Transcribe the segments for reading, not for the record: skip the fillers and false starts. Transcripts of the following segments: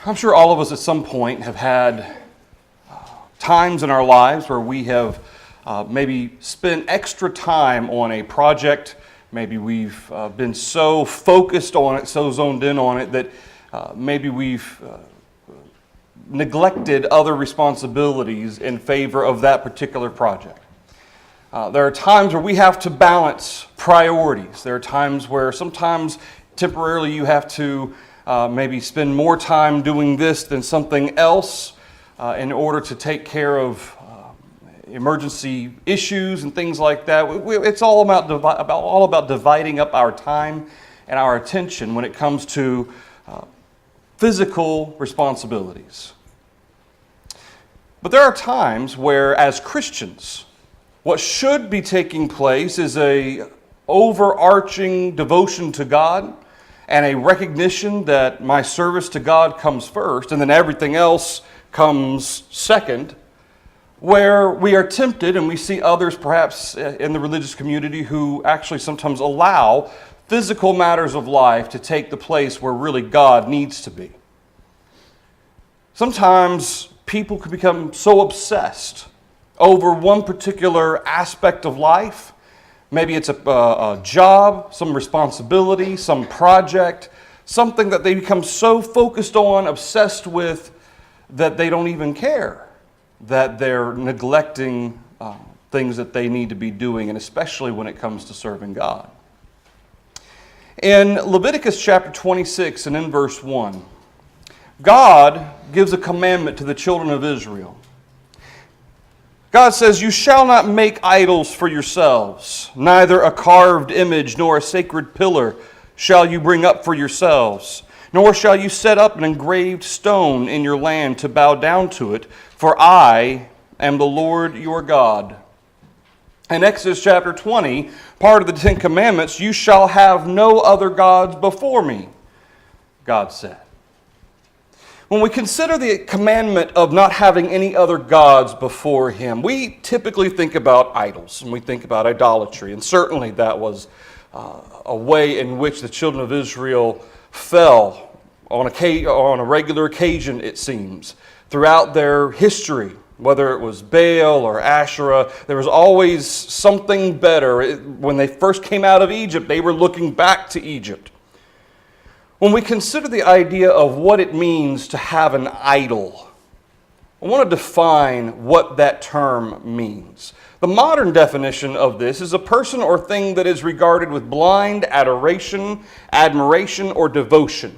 I'm sure all of us at some point have had times in our lives where we have maybe spent extra time on a project. Maybe we've been so focused on it, so zoned in on it, that maybe we've neglected other responsibilities in favor of that particular project. There are times where we have to balance priorities. There are times where sometimes temporarily you have to maybe spend more time doing this than something else in order to take care of emergency issues and things like that. It's all about dividing up our time and our attention when it comes to physical responsibilities. But there are times where, as Christians, what should be taking place is a overarching devotion to God and a recognition that my service to God comes first and then everything else comes second, where we are tempted, and we see others perhaps in the religious community who actually sometimes allow physical matters of life to take the place where really God needs to be. Sometimes people can become so obsessed over one particular aspect of life. Maybe it's a job, some responsibility, some project, something that they become so focused on, obsessed with, that they don't even care that they're neglecting things that they need to be doing, and especially when it comes to serving God. In Leviticus chapter 26 and in verse 1, God gives a commandment to the children of Israel. God says, "You shall not make idols for yourselves, neither a carved image nor a sacred pillar shall you bring up for yourselves, nor shall you set up an engraved stone in your land to bow down to it, for I am the Lord your God." In Exodus chapter 20, part of the Ten Commandments, "You shall have no other gods before me," God said. When we consider the commandment of not having any other gods before Him, we typically think about idols, and we think about idolatry. And certainly that was a way in which the children of Israel fell on a regular occasion, it seems. Throughout their history, whether it was Baal or Asherah, there was always something better. When they first came out of Egypt, they were looking back to Egypt. When we consider the idea of what it means to have an idol, I want to define what that term means. The modern definition of this is a person or thing that is regarded with blind adoration, admiration, or devotion.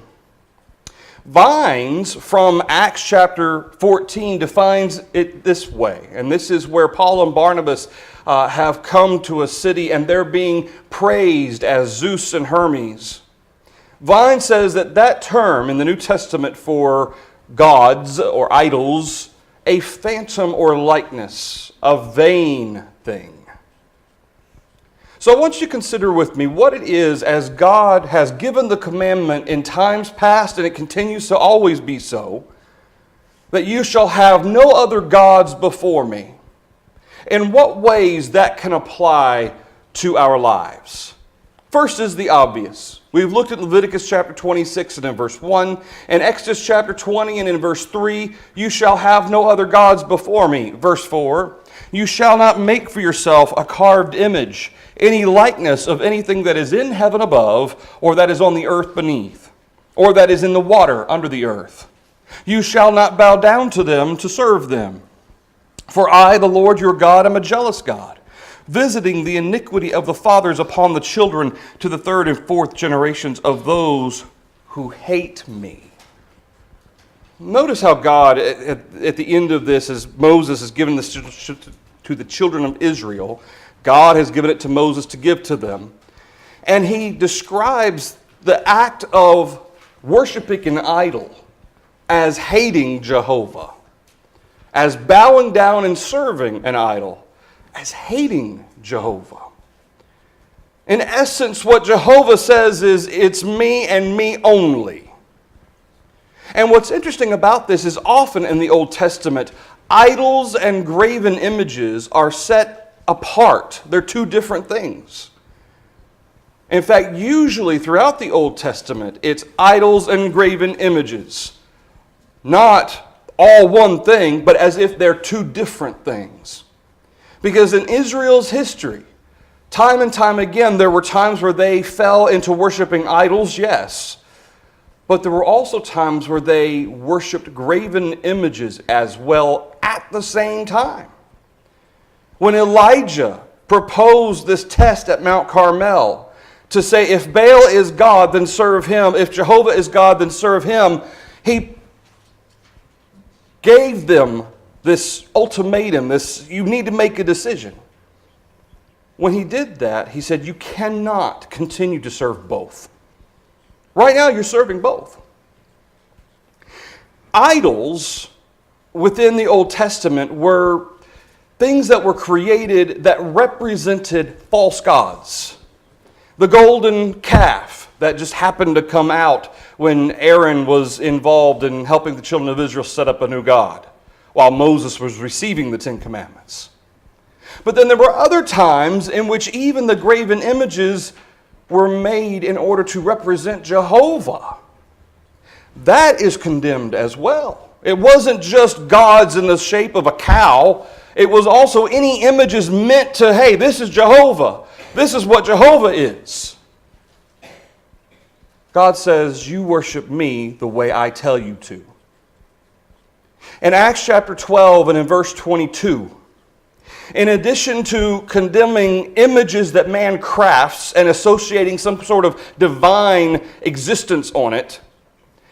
Vines from Acts chapter 14 defines it this way, and this is where Paul and Barnabas have come to a city and they're being praised as Zeus and Hermes. Vine says that term in the New Testament for gods or idols, a phantom or likeness, a vain thing. So I want you to consider with me what it is as God has given the commandment in times past, and it continues to always be so, that you shall have no other gods before me. In what ways that can apply to our lives? First is the obvious. We've looked at Leviticus chapter 26 and in verse 1, and Exodus chapter 20 and in verse 3, "You shall have no other gods before me." Verse 4, "You shall not make for yourself a carved image, any likeness of anything that is in heaven above, or that is on the earth beneath, or that is in the water under the earth. You shall not bow down to them to serve them. For I, the Lord your God, am a jealous God, visiting the iniquity of the fathers upon the children to the third and fourth generations of those who hate me." Notice how God, at the end of this, as Moses has given this to the children of Israel, God has given it to Moses to give to them. And he describes the act of worshiping an idol as hating Jehovah, as bowing down and serving an idol, as hating Jehovah. In essence, what Jehovah says is, it's me and me only. And what's interesting about this is often in the Old Testament, idols and graven images are set apart. They're two different things. In fact, usually throughout the Old Testament, it's idols and graven images. not all one thing, but as if they're two different things. Because in Israel's history, time and time again, there were times where they fell into worshiping idols, yes. But there were also times where they worshiped graven images as well at the same time. When Elijah proposed this test at Mount Carmel to say, if Baal is God, then serve him. If Jehovah is God, then serve him. He gave them this ultimatum, you need to make a decision. When he did that, he said, you cannot continue to serve both. Right now, you're serving both. Idols within the Old Testament were things that were created that represented false gods. The golden calf that just happened to come out when Aaron was involved in helping the children of Israel set up a new god, while Moses was receiving the Ten Commandments. But then there were other times in which even the graven images were made in order to represent Jehovah. That is condemned as well. It wasn't just gods in the shape of a cow. It was also any images meant to, hey, this is Jehovah. This is what Jehovah is. God says, you worship me the way I tell you to. In Acts chapter 12 and in verse 22, in addition to condemning images that man crafts and associating some sort of divine existence on it,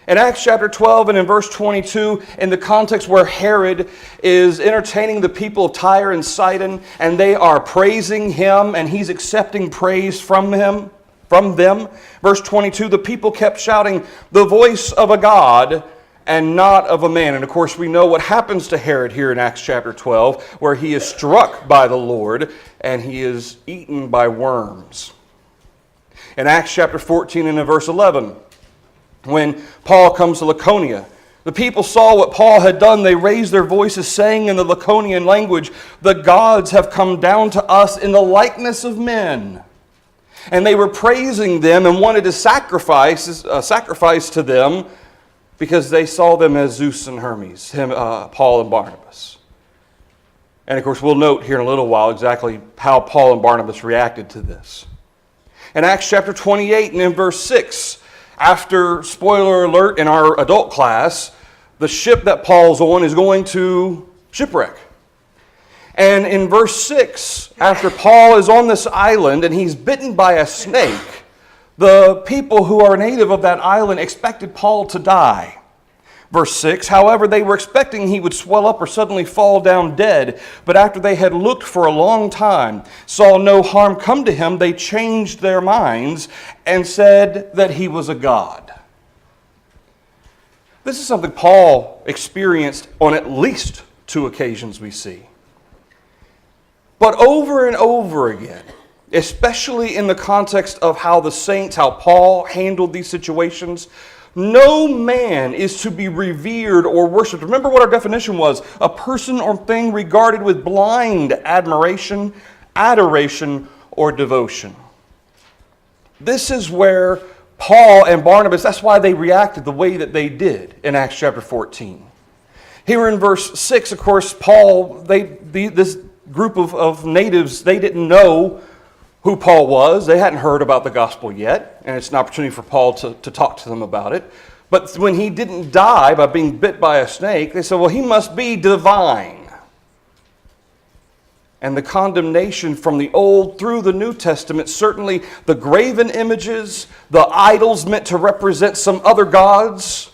in Acts chapter 12 and in verse 22, in the context where Herod is entertaining the people of Tyre and Sidon, and they are praising him, and he's accepting praise from them. Verse 22, the people kept shouting, the voice of a God and not of a man. And of course, we know what happens to Herod here in Acts chapter 12, where he is struck by the Lord and he is eaten by worms. In Acts chapter 14 and in verse 11, when Paul comes to Laconia, the people saw what Paul had done. They raised their voices, saying in the Laconian language, the gods have come down to us in the likeness of men. And they were praising them and wanted to sacrifice to them, because they saw them as Zeus and Hermes, Paul and Barnabas. And of course, we'll note here in a little while exactly how Paul and Barnabas reacted to this. In Acts chapter 28 and in verse 6, after, spoiler alert, in our adult class, the ship that Paul's on is going to shipwreck. And in verse 6, after Paul is on this island and he's bitten by a snake, the people who are native of that island expected Paul to die. Verse 6, however, they were expecting he would swell up or suddenly fall down dead. But after they had looked for a long time, saw no harm come to him, they changed their minds and said that he was a god. This is something Paul experienced on at least 2 occasions we see. But over and over again, especially in the context of how the saints, how Paul handled these situations, no man is to be revered or worshipped. Remember what our definition was: a person or thing regarded with blind admiration, adoration, or devotion. This is where Paul and Barnabas, that's why they reacted the way that they did in Acts chapter 14. Here in verse 6, of course, Paul, this group of natives, they didn't know who Paul was. They hadn't heard about the gospel yet, and it's an opportunity for Paul to talk to them about it. But when he didn't die by being bit by a snake, they said, well, he must be divine. And the condemnation from the Old through the New Testament, certainly the graven images, the idols meant to represent some other gods,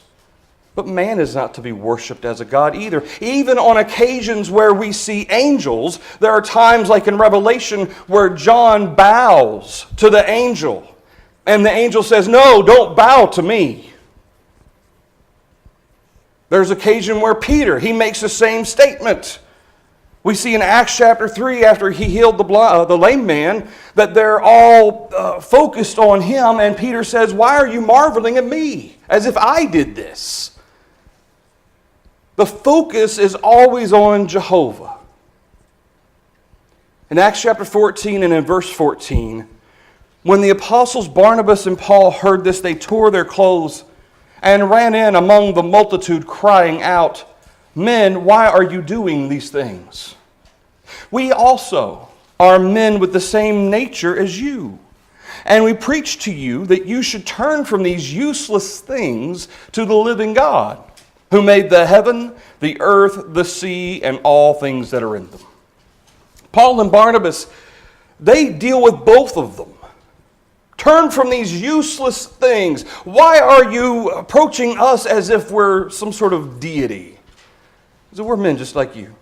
but man is not to be worshipped as a god either. Even on occasions where we see angels, there are times like in Revelation where John bows to the angel. And the angel says, no, don't bow to me. There's occasion where Peter, he makes the same statement. We see in Acts chapter 3, after he healed the lame man, that they're all focused on him. And Peter says, why are you marveling at me? As if I did this. The focus is always on Jehovah. In Acts chapter 14 and in verse 14, when the apostles Barnabas and Paul heard this, they tore their clothes and ran in among the multitude, crying out, "Men, why are you doing these things? We also are men with the same nature as you. And we preach to you that you should turn from these useless things to the living God, who made the heaven, the earth, the sea, and all things that are in them." Paul and Barnabas, they deal with both of them. Turn from these useless things. Why are you approaching us as if we're some sort of deity? Because we're men just like you.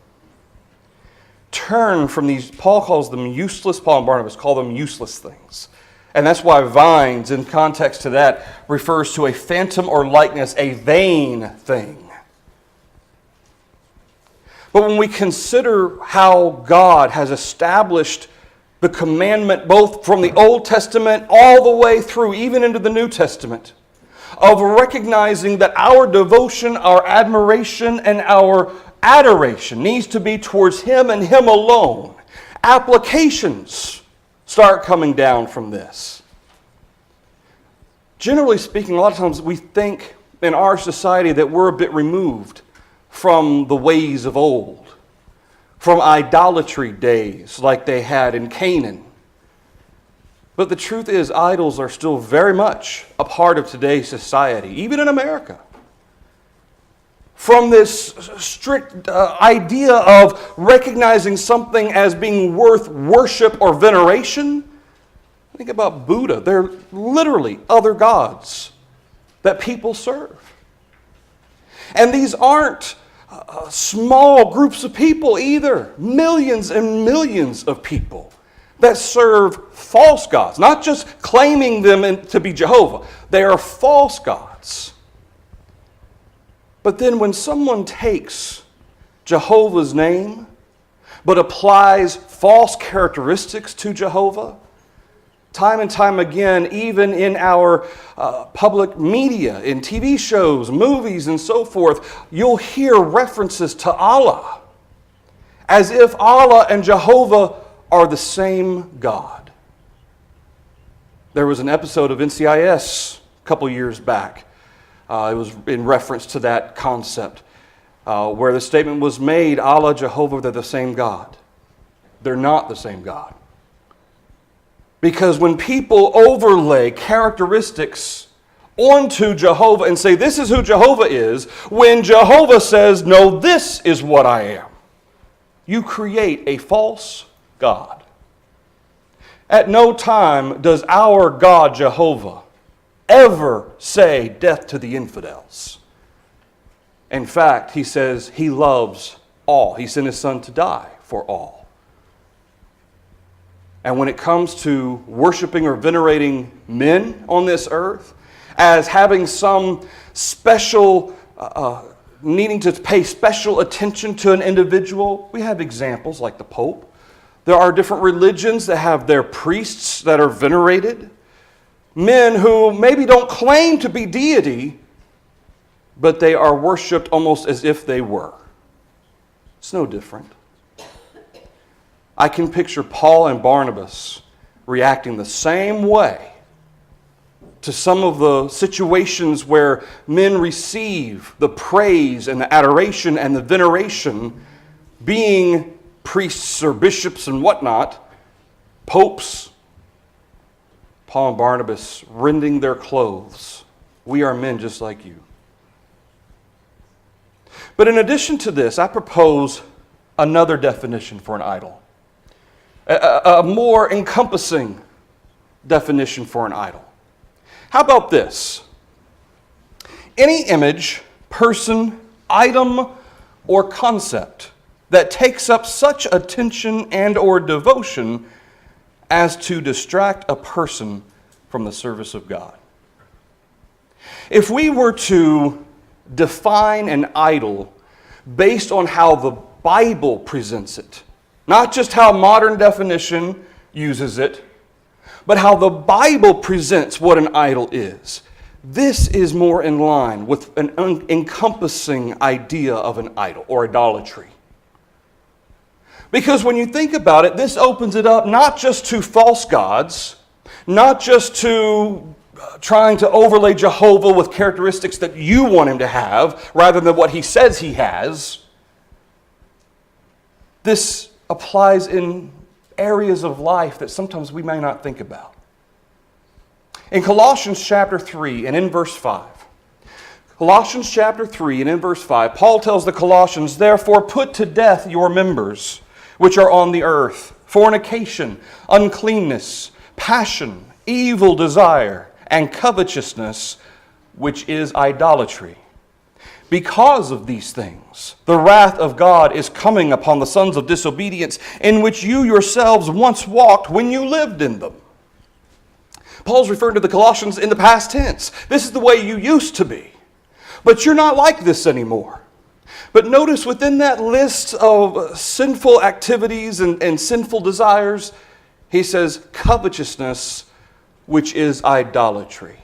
Turn from these, Paul calls them useless, Paul and Barnabas call them useless things. And that's why vines, in context to that, refers to a phantom or likeness, a vain thing. But when we consider how God has established the commandment both from the Old Testament all the way through, even into the New Testament, of recognizing that our devotion, our admiration, and our adoration needs to be towards Him and Him alone. Applications start coming down from this. Generally speaking, a lot of times we think in our society that we're a bit removed from the ways of old, from idolatry days like they had in Canaan. But the truth is, idols are still very much a part of today's society, even in America. From this strict idea of recognizing something as being worth worship or veneration, think about Buddha. They're literally other gods that people serve. And these aren't small groups of people either. Millions and millions of people that serve false gods, not just claiming them to be Jehovah. They are false gods. But then when someone takes Jehovah's name but applies false characteristics to Jehovah, time and time again, even in our public media, in TV shows, movies, and so forth, you'll hear references to Allah as if Allah and Jehovah are the same God. There was an episode of NCIS a couple years back. It was in reference to that concept where the statement was made, Allah, Jehovah, they're the same God. They're not the same God. Because when people overlay characteristics onto Jehovah and say, this is who Jehovah is, when Jehovah says, no, this is what I am, you create a false God. At no time does our God, Jehovah, ever say death to the infidels. In fact, He says He loves all. He sent His Son to die for all. And when it comes to worshiping or venerating men on this earth, as having some special, needing to pay special attention to an individual, we have examples like the Pope. There are different religions that have their priests that are venerated. Men who maybe don't claim to be deity, but they are worshipped almost as if they were. It's no different. I can picture Paul and Barnabas reacting the same way to some of the situations where men receive the praise and the adoration and the veneration, being priests or bishops and whatnot, popes. Paul and Barnabas rending their clothes. We are men just like you. But in addition to this, I propose another definition for an idol. A more encompassing definition for an idol. How about this? Any image, person, item, or concept that takes up such attention and or devotion as to distract a person from the service of God. If we were to define an idol based on how the Bible presents it, not just how modern definition uses it, but how the Bible presents what an idol is, this is more in line with an encompassing idea of an idol or idolatry. Because when you think about it, this opens it up not just to false gods, not just to trying to overlay Jehovah with characteristics that you want him to have rather than what he says he has. This applies in areas of life that sometimes we may not think about. In Colossians chapter 3 and in verse 5, Colossians chapter 3 and in verse 5, Paul tells the Colossians, "Therefore put to death your members which are on the earth, fornication, uncleanness, passion, evil desire, and covetousness, which is idolatry. Because of these things, the wrath of God is coming upon the sons of disobedience, in which you yourselves once walked when you lived in them." Paul's referring to the Colossians in the past tense. This is the way you used to be. But you're not like this anymore. But notice within that list of sinful activities and sinful desires, he says, covetousness, which is idolatry.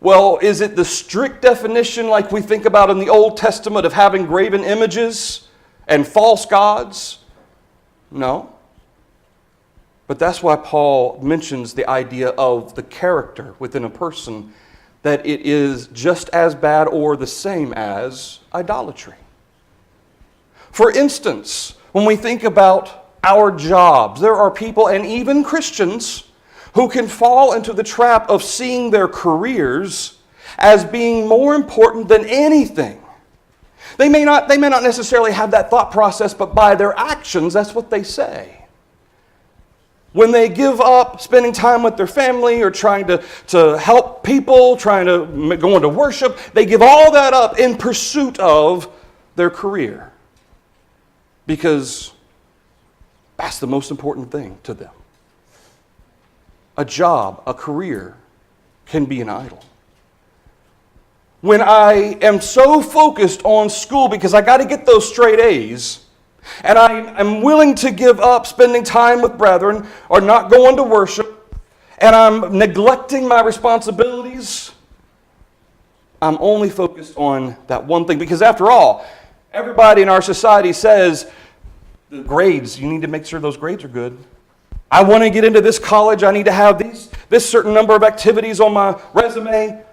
Well, is it the strict definition like we think about in the Old Testament of having graven images and false gods? No. But that's why Paul mentions the idea of the character within a person, that it is just as bad or the same as idolatry. For instance, when we think about our jobs, there are people, and even Christians, who can fall into the trap of seeing their careers as being more important than anything. They may not necessarily have that thought process, but by their actions, that's what they say. When they give up spending time with their family or trying to help people, trying to go into worship, they give all that up in pursuit of their career. Because that's the most important thing to them. A job, a career, can be an idol. When I am so focused on school because I got to get those straight A's, and I am willing to give up spending time with brethren or not going to worship, and I'm neglecting my responsibilities, I'm only focused on that one thing. Because after all, everybody in our society says, the grades, you need to make sure those grades are good. I want to get into this college, I need to have this certain number of activities on my resume,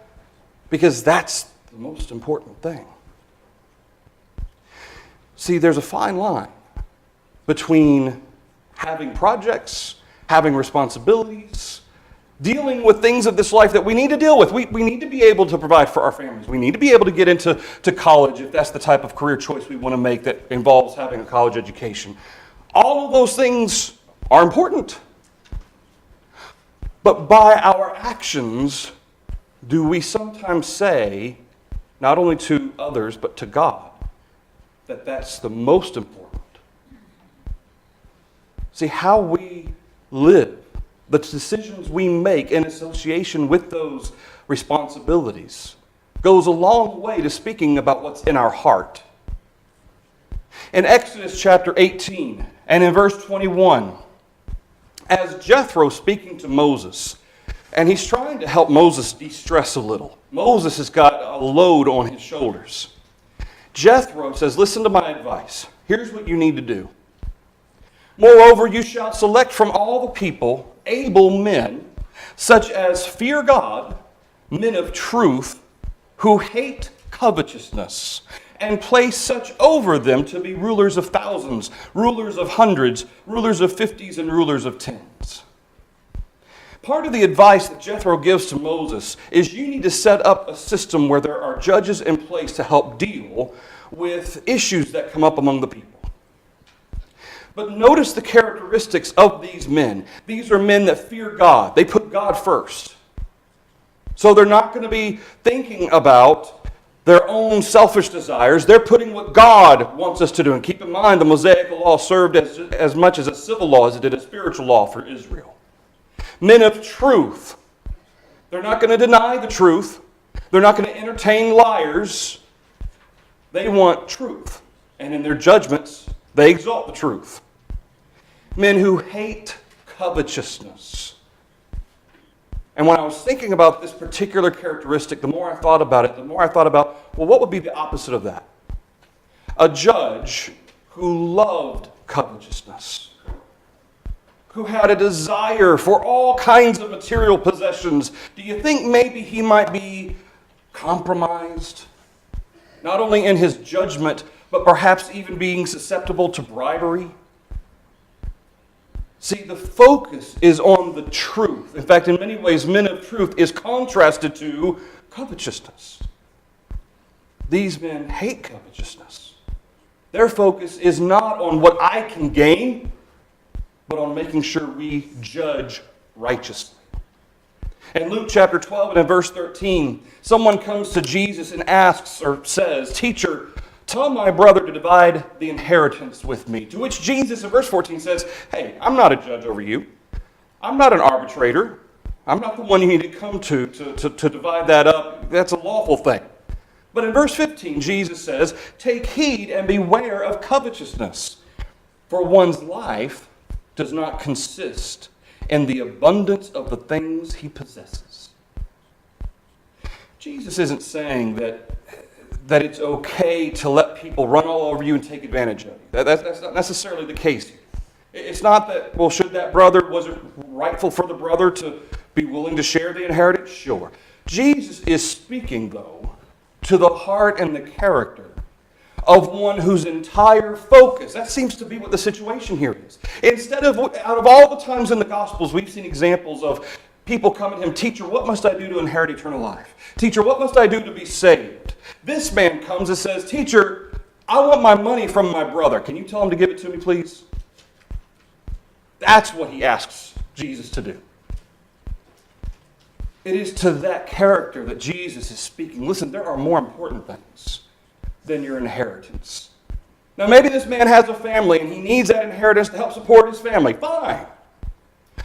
because that's the most important thing. See, there's a fine line between having projects, having responsibilities, dealing with things of this life that we need to deal with. We need to be able to provide for our families. We need to be able to get into college if that's the type of career choice we want to make that involves having a college education. All of those things are important. But by our actions, do we sometimes say, not only to others, but to God, that that's the most important? See, how we live, the decisions we make in association with those responsibilities, goes a long way to speaking about what's in our heart. In Exodus chapter 18 and in verse 21, as Jethro speaking to Moses, and he's trying to help Moses de-stress a little. Moses has got a load on his shoulders. Jethro says, listen to my advice. Here's what you need to do. Moreover, you shall select from all the people able men, such as fear God, men of truth, who hate covetousness, and place such over them to be rulers of thousands, rulers of hundreds, rulers of 50s, and rulers of 10s. Part of the advice that Jethro gives to Moses is you need to set up a system where there are judges in place to help deal with issues that come up among the people. But notice the characteristics of these men. These are men that fear God. They put God first. So they're not going to be thinking about their own selfish desires. They're putting what God wants us to do. And keep in mind, the Mosaical Law served as much as a civil law as it did a spiritual law for Israel. Men of truth. They're not going to deny the truth. They're not going to entertain liars. They want truth. And in their judgments, they exalt the truth. Men who hate covetousness. And when I was thinking about this particular characteristic, the more I thought about it, the more I thought about, well, what would be the opposite of that? A judge who loved covetousness, who had a desire for all kinds of material possessions, do you think maybe he might be compromised? Not only in his judgment, but perhaps even being susceptible to bribery? See, the focus is on the truth. In fact, in many ways, men of truth is contrasted to covetousness. These men hate covetousness. Their focus is not on what I can gain, but on making sure we judge righteously. In Luke chapter 12 and in verse 13, someone comes to Jesus and asks or says, "Teacher, tell my brother to divide the inheritance with me." To which Jesus in verse 14 says, "Hey, I'm not a judge over you. I'm not an arbitrator. I'm not the one you need to come to divide that up. That's a lawful thing." But in verse 15, Jesus says, "Take heed and beware of covetousness, for one's life does not consist in the abundance of the things he possesses." Jesus isn't saying that it's okay to let people run all over you and take advantage of you. That's not necessarily the case here. It's not that, well, was it rightful for the brother to be willing to share the inheritance? Sure. Jesus is speaking, though, to the heart and the character of one whose entire focus, that seems to be what the situation here is. Out of all the times in the Gospels, we've seen examples of people coming to him, "Teacher, what must I do to inherit eternal life? Teacher, what must I do to be saved?" This man comes and says, "Teacher, I want my money from my brother. Can you tell him to give it to me, please?" That's what he asks Jesus to do. It is to that character that Jesus is speaking. Listen, there are more important things than your inheritance. Now, maybe this man has a family and he needs that inheritance to help support his family. Fine.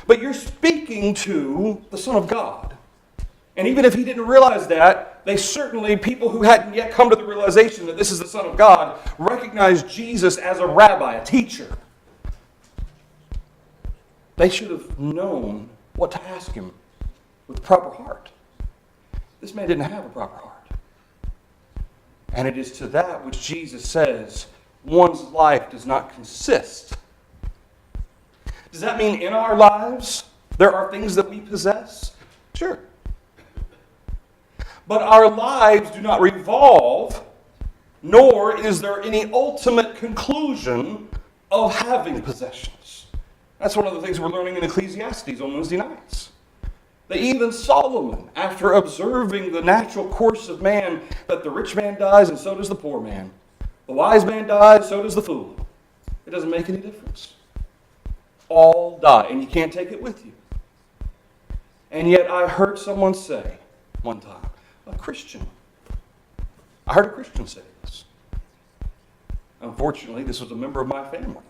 But you're speaking to the Son of God. And even if he didn't realize that, people who hadn't yet come to the realization that this is the Son of God, recognize Jesus as a rabbi, a teacher. They should have known what to ask him with a proper heart. This man didn't have a proper heart. And it is to that which Jesus says, one's life does not consist. Does that mean in our lives there are things that we possess? Sure. But our lives do not revolve, nor is there any ultimate conclusion of having possessions. That's one of the things we're learning in Ecclesiastes on Wednesday nights. That even Solomon, after observing the natural course of man, that the rich man dies and so does the poor man. The wise man dies, so does the fool. It doesn't make any difference. All die, and you can't take it with you. And yet I heard someone say one time, I heard a Christian say this. Unfortunately, this was a member of my family.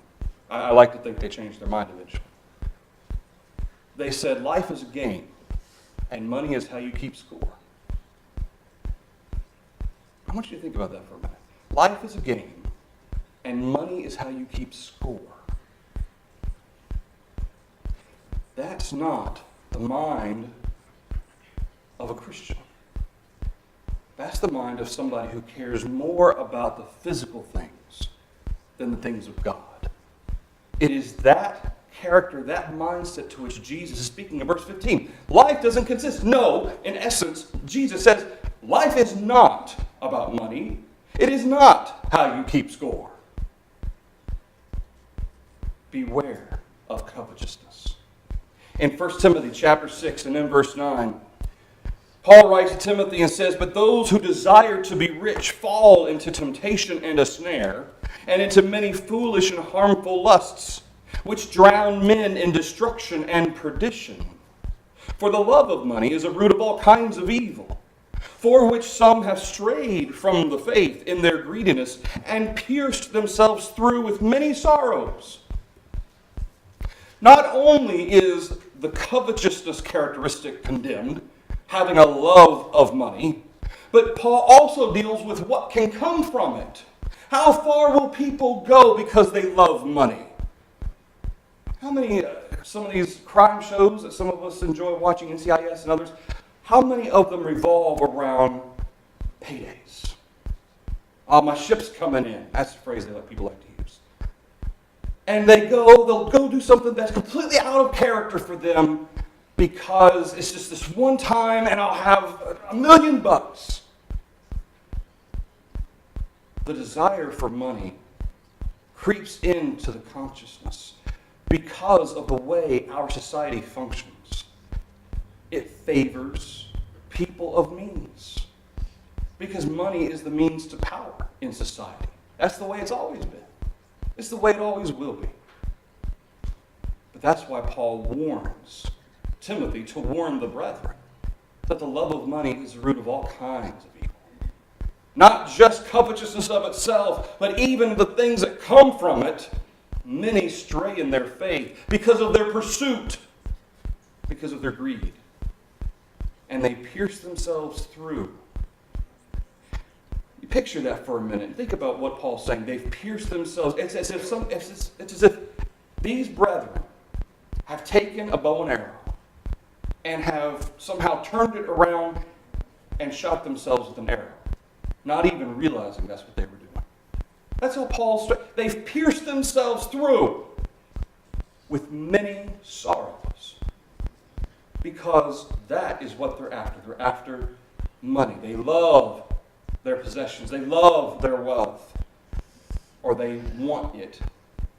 I like to think they changed their mind eventually. They said, life is a game, and money is how you keep score. I want you to think about that for a minute. Life is a game, and money is how you keep score. That's not the mind of a Christian. That's the mind of somebody who cares more about the physical things than the things of God. It is that character, that mindset to which Jesus is speaking in verse 15. Life doesn't consist. No, in essence, Jesus says, life is not about money. It is not how you keep score. Beware of covetousness. In 1 Timothy chapter 6 and in verse 9, Paul writes to Timothy and says, "But those who desire to be rich fall into temptation and a snare, and into many foolish and harmful lusts, which drown men in destruction and perdition. For the love of money is a root of all kinds of evil, for which some have strayed from the faith in their greediness, and pierced themselves through with many sorrows." Not only is the covetousness characteristic condemned, having a love of money, but Paul also deals with what can come from it. How far will people go because they love money? How many, some of these crime shows that some of us enjoy watching, NCIS and others, how many of them revolve around paydays? My ship's coming in. That's the phrase that people like to use. And they'll go do something that's completely out of character for them because it's just this one time and I'll have $1 million. The desire for money creeps into the consciousness because of the way our society functions. It favors people of means because money is the means to power in society. That's the way it's always been. It's the way it always will be. But that's why Paul warns Timothy to warn the brethren that the love of money is the root of all kinds of evil. Not just covetousness of itself, but even the things that come from it. Many stray in their faith because of their pursuit, because of their greed. And they pierce themselves through. You picture that for a minute. Think about what Paul's saying. They've pierced themselves. It's as if these brethren have taken a bow and arrow and have somehow turned it around and shot themselves with an arrow, not even realizing that's what they were doing. That's how Paul's... They've pierced themselves through with many sorrows because that is what they're after. They're after money. They love their possessions. They love their wealth. Or they want it,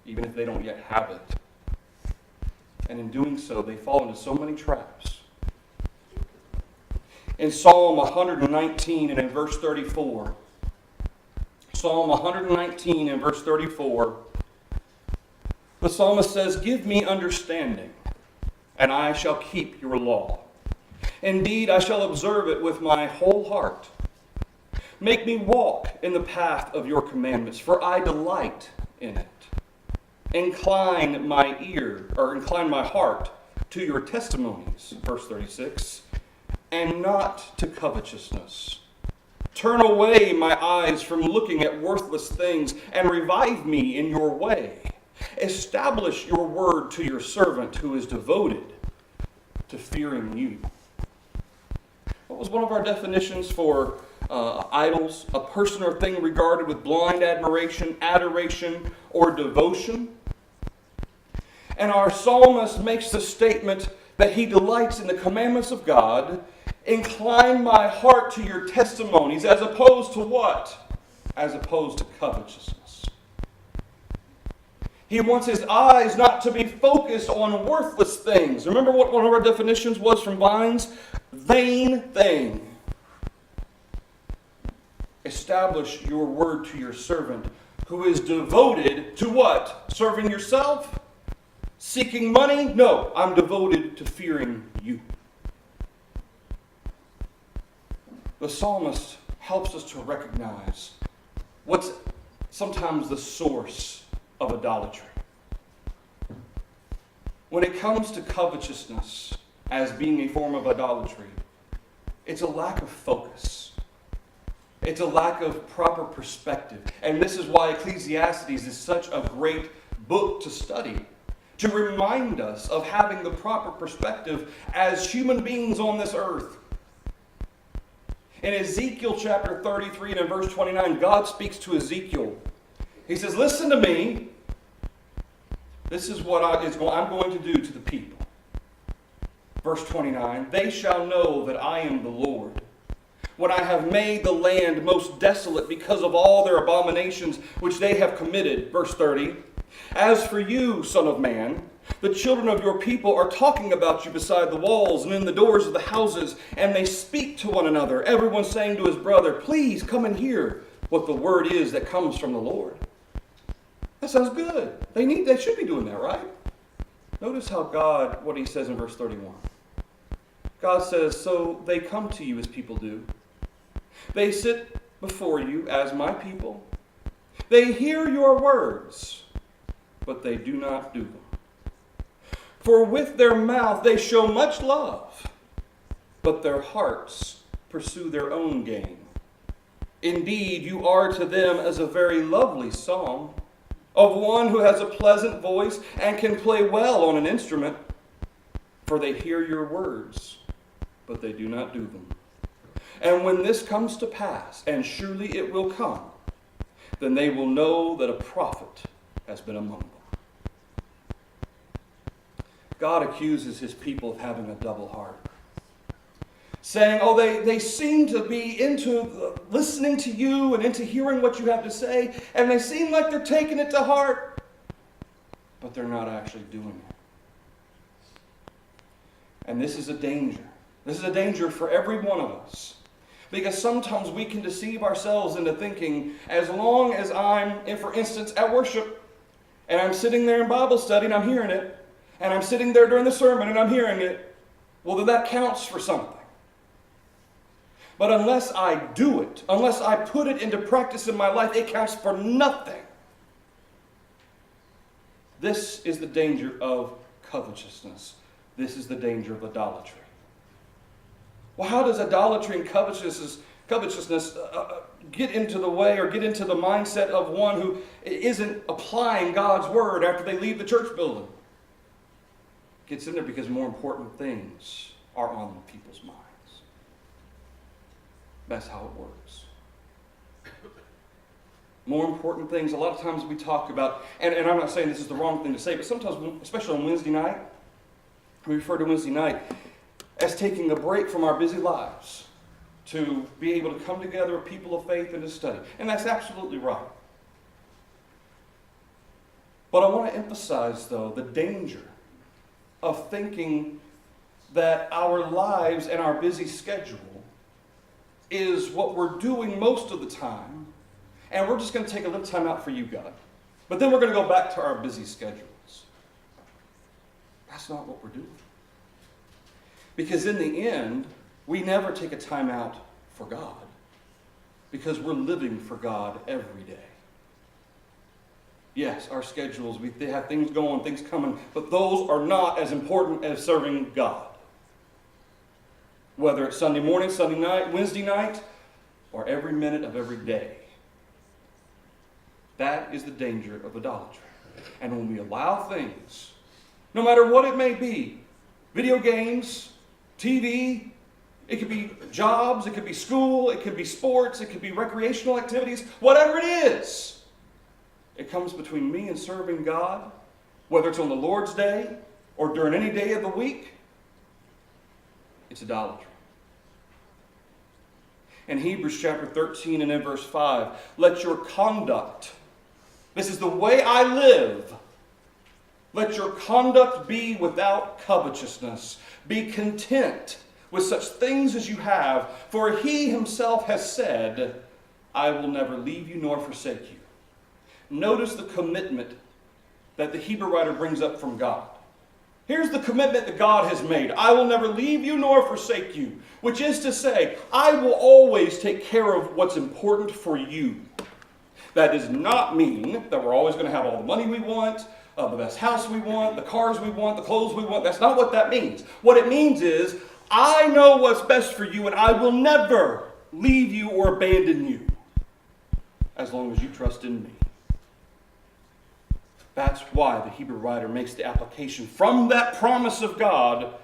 even if they don't yet have it. And in doing so, they fall into so many traps. In Psalm 119 and in verse 34, Psalm 119 and verse 34, the psalmist says, "Give me understanding, and I shall keep your law. Indeed, I shall observe it with my whole heart. Make me walk in the path of your commandments, for I delight in it. Incline my heart to your testimonies," verse 36, "and not to covetousness. Turn away my eyes from looking at worthless things, and revive me in your way. Establish your word to your servant who is devoted to fearing you." What was one of our definitions for idols? A person or thing regarded with blind admiration, adoration, or devotion. And our psalmist makes the statement that he delights in the commandments of God. Incline my heart to your testimonies, as opposed to what? As opposed to covetousness. He wants his eyes not to be focused on worthless things. Remember what one of our definitions was from Vines? Vain thing. Establish your word to your servant, who is devoted to what? Serving yourself? Seeking money? No, I'm devoted to fearing you. The psalmist helps us to recognize what's sometimes the source of idolatry. When it comes to covetousness as being a form of idolatry, it's a lack of focus. It's a lack of proper perspective. And this is why Ecclesiastes is such a great book to study, to remind us of having the proper perspective as human beings on this earth. In Ezekiel chapter 33 and in verse 29, God speaks to Ezekiel. He says, "Listen to me. This is what I'm going to do to the people." Verse 29, "They shall know that I am the Lord, when I have made the land most desolate because of all their abominations which they have committed." Verse 30, "As for you, son of man, the children of your people are talking about you beside the walls and in the doors of the houses, and they speak to one another, everyone saying to his brother, 'Please come and hear what the word is that comes from the Lord.'" That sounds good. They should be doing that, right? Notice how what he says in verse 31. God says, "So they come to you as people do. They sit before you as my people. They hear your words, but they do not do them. For with their mouth they show much love, but their hearts pursue their own gain. Indeed, you are to them as a very lovely song, of one who has a pleasant voice and can play well on an instrument. For they hear your words, but they do not do them. And when this comes to pass, and surely it will come, then they will know that a prophet has been among them." God accuses his people of having a double heart. Saying, oh, they seem to be into listening to you and into hearing what you have to say, and they seem like they're taking it to heart, but they're not actually doing it. And this is a danger. This is a danger for every one of us. Because sometimes we can deceive ourselves into thinking, as long as I'm, for instance, at worship, and I'm sitting there in Bible study and I'm hearing it, and I'm sitting there during the sermon and I'm hearing it, well, then that counts for something. But unless I do it, unless I put it into practice in my life, it counts for nothing. This is the danger of covetousness. This is the danger of idolatry. Well, how does idolatry and covetousness get into the way or get into the mindset of one who isn't applying God's word after they leave the church building? It gets in there because more important things are on people's minds. That's how it works. More important things. A lot of times we talk about, and I'm not saying this is the wrong thing to say, but sometimes, especially on Wednesday night, we refer to Wednesday night as taking a break from our busy lives to be able to come together, a people of faith, and to study. And that's absolutely right. But I want to emphasize, though, the danger of thinking that our lives and our busy schedule is what we're doing most of the time, and we're just going to take a little time out for you, God. But then we're going to go back to our busy schedules. That's not what we're doing. Because in the end, we never take a time out for God, because we're living for God every day. Yes, our schedules, they have things going, things coming, but those are not as important as serving God. Whether it's Sunday morning, Sunday night, Wednesday night, or every minute of every day. That is the danger of idolatry. And when we allow things, no matter what it may be, video games, TV, it could be jobs, it could be school, it could be sports, it could be recreational activities, whatever it is, it comes between me and serving God, whether it's on the Lord's Day or during any day of the week, it's idolatry. In Hebrews chapter 13 and in verse 5, let your conduct, this is the way I live, let your conduct be without covetousness. Be content with such things as you have, for he himself has said, I will never leave you nor forsake you. Notice the commitment that the Hebrew writer brings up from God. Here's the commitment that God has made. I will never leave you nor forsake you. Which is to say, I will always take care of what's important for you. That does not mean that we're always going to have all the money we want, the best house we want, the cars we want, the clothes we want. That's not what that means. What it means is, I know what's best for you, and I will never leave you or abandon you as long as you trust in me. That's why the Hebrew writer makes the application from that promise of God,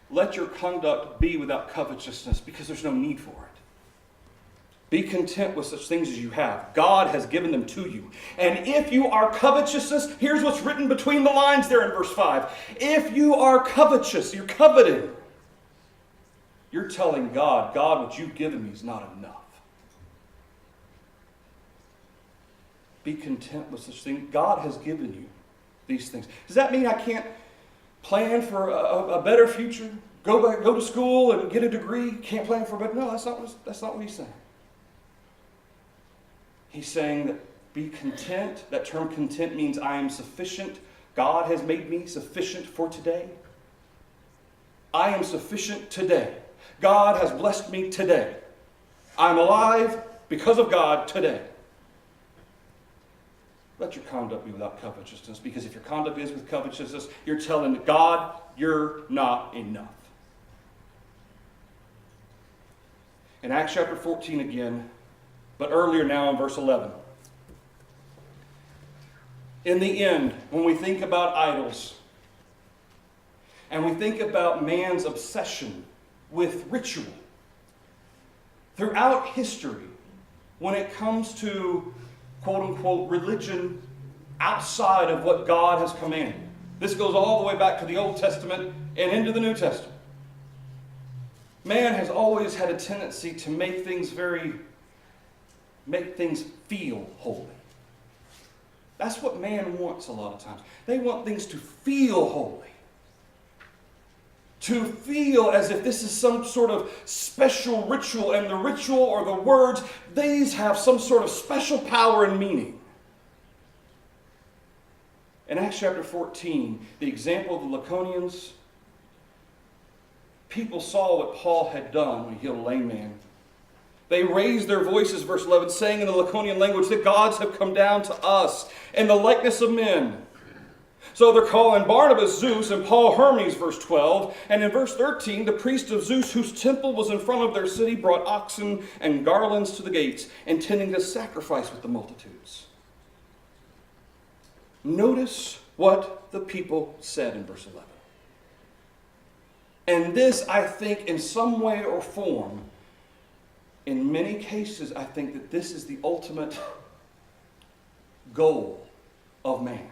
let your conduct be without covetousness, because there's no need for it. Be content with such things as you have. God has given them to you. And if you are covetous, here's what's written between the lines there in verse 5. If you are covetous, you're coveting, you're telling God, God, what you've given me is not enough. Be content with such things. God has given you these things. Does that mean I can't plan for a better future? Go to school and get a degree? Can't plan for a better? No, that's not what he's saying. He's saying that be content. That term content means I am sufficient. God has made me sufficient for today. I am sufficient today. God has blessed me today. I'm alive because of God today. Let your conduct be without covetousness, because if your conduct is with covetousness, you're telling God you're not enough. In Acts chapter 14 again, but earlier now in verse 11. In the end, when we think about idols, and we think about man's obsession with ritual, throughout history, when it comes to quote-unquote religion outside of what God has commanded, This goes all the way back to the Old Testament and into the New Testament. Man has always had a tendency to make things feel holy. That's what man wants a lot of times. They want things to feel holy. To feel as if this is some sort of special ritual, and the ritual or the words, these have some sort of special power and meaning. In Acts chapter 14, the example of the Lycaonians, people saw what Paul had done when he healed a lame man. They raised their voices, verse 11, saying in the Lycaonian language, the gods have come down to us in the likeness of men. So they're calling Barnabas Zeus and Paul Hermes, verse 12. And in verse 13, the priest of Zeus, whose temple was in front of their city, brought oxen and garlands to the gates, intending to sacrifice with the multitudes. Notice what the people said in verse 11. And this, I think, in some way or form, in many cases, I think that this is the ultimate goal of man.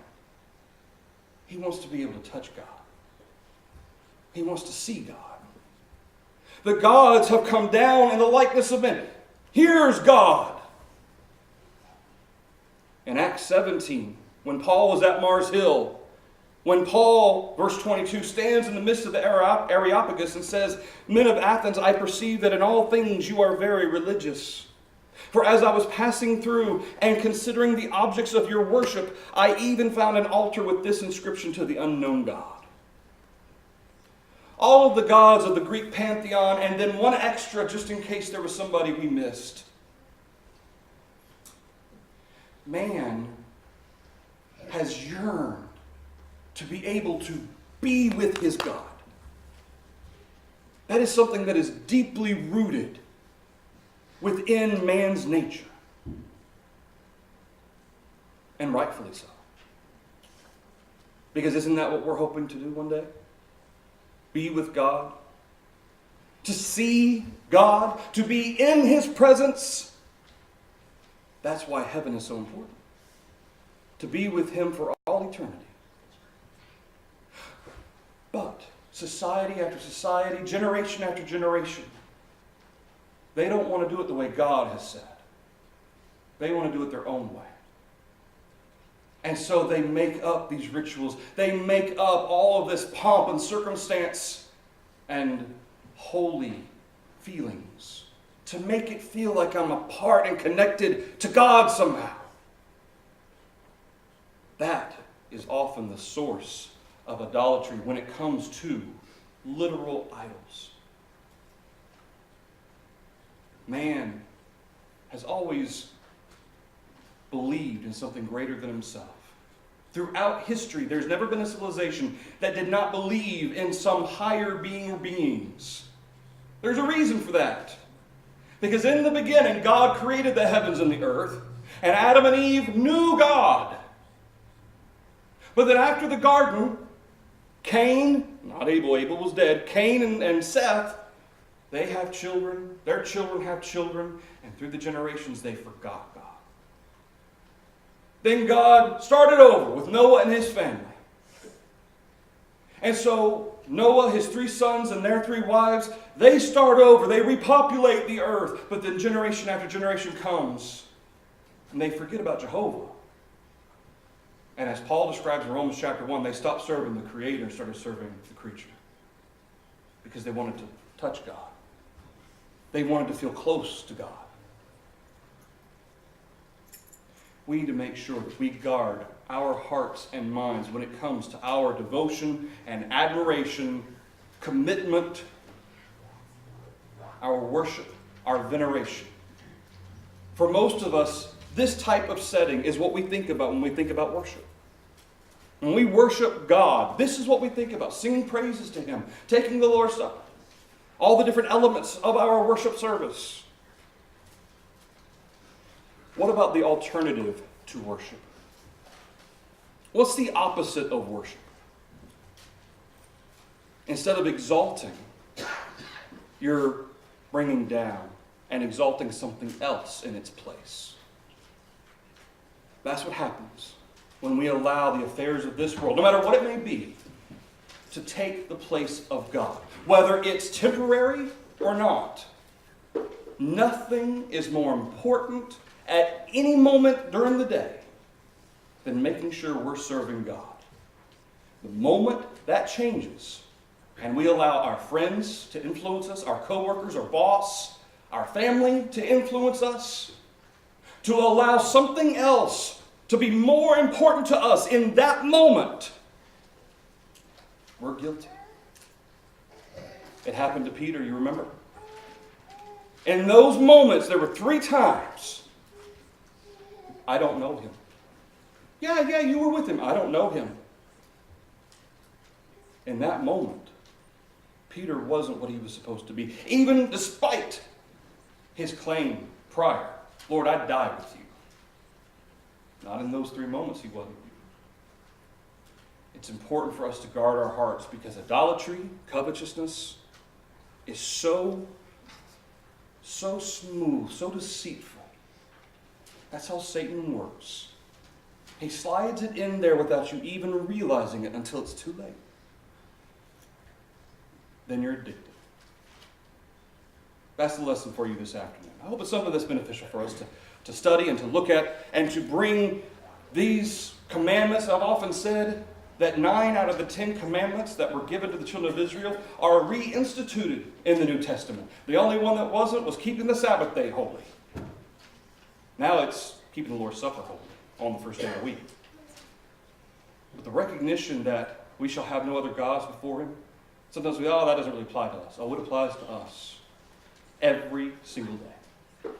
He wants to be able to touch God. He wants to see God. The gods have come down in the likeness of men. Here's God. In Acts 17, when Paul was at Mars Hill, when Paul, verse 22, stands in the midst of the Areopagus and says, men of Athens, I perceive that in all things you are very religious. For as I was passing through and considering the objects of your worship, I even found an altar with this inscription to the unknown God. All of the gods of the Greek pantheon, and then one extra just in case there was somebody we missed. Man has yearned to be able to be with his God. That is something that is deeply rooted within man's nature. And rightfully so. Because isn't that what we're hoping to do one day? Be with God. To see God. To be in his presence. That's why heaven is so important. To be with him for all eternity. But society after society, generation after generation, they don't want to do it the way God has said. They want to do it their own way. And so they make up these rituals. They make up all of this pomp and circumstance and holy feelings to make it feel like I'm a part and connected to God somehow. That is often the source of idolatry when it comes to literal idols. Man has always believed in something greater than himself. Throughout history, there's never been a civilization that did not believe in some higher being or beings. There's a reason for that. Because in the beginning, God created the heavens and the earth, and Adam and Eve knew God. But then after the garden, Cain, not Abel, Abel was dead, Cain and Seth, they have children, their children have children, and through the generations they forgot God. Then God started over with Noah and his family. And so Noah, his 3 sons, and their 3 wives, they start over, they repopulate the earth, but then generation after generation comes, and they forget about Jehovah. And as Paul describes in Romans chapter 1, they stopped serving the Creator and started serving the creature. Because they wanted to touch God. They wanted to feel close to God. We need to make sure that we guard our hearts and minds when it comes to our devotion and admiration, commitment, our worship, our veneration. For most of us, this type of setting is what we think about when we think about worship. When we worship God, this is what we think about. Singing praises to Him, taking the Lord's Supper, all the different elements of our worship service. What about the alternative to worship? What's the opposite of worship? Instead of exalting, you're bringing down and exalting something else in its place. That's what happens when we allow the affairs of this world, no matter what it may be, to take the place of God. Whether it's temporary or not, nothing is more important at any moment during the day than making sure we're serving God. The moment that changes, and we allow our friends to influence us, our coworkers, our boss, our family to influence us, to allow something else to be more important to us in that moment, we're guilty. It happened to Peter, you remember? In those moments, there were 3 times, I don't know him. Yeah, you were with him. I don't know him. In that moment, Peter wasn't what he was supposed to be, even despite his claim prior. Lord, I'd die with you. Not in those 3 moments he wasn't. It's important for us to guard our hearts because idolatry, covetousness, is so smooth, so deceitful. That's how Satan works. He slides it in there without you even realizing it until it's too late. Then you're addicted. That's the lesson for you this afternoon. I hope it's something that's beneficial for us to study and to look at and to bring these commandments. I've often said that 9 out of the 10 commandments that were given to the children of Israel are reinstituted in the New Testament. The only one that wasn't was keeping the Sabbath day holy. Now it's keeping the Lord's Supper holy on the first day of the week. But the recognition that we shall have no other gods before him, sometimes that doesn't really apply to us. Oh, it applies to us every single day.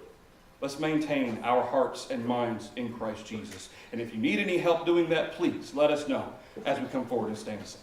Let's maintain our hearts and minds in Christ Jesus. And if you need any help doing that, please let us know as we come forward and stand aside.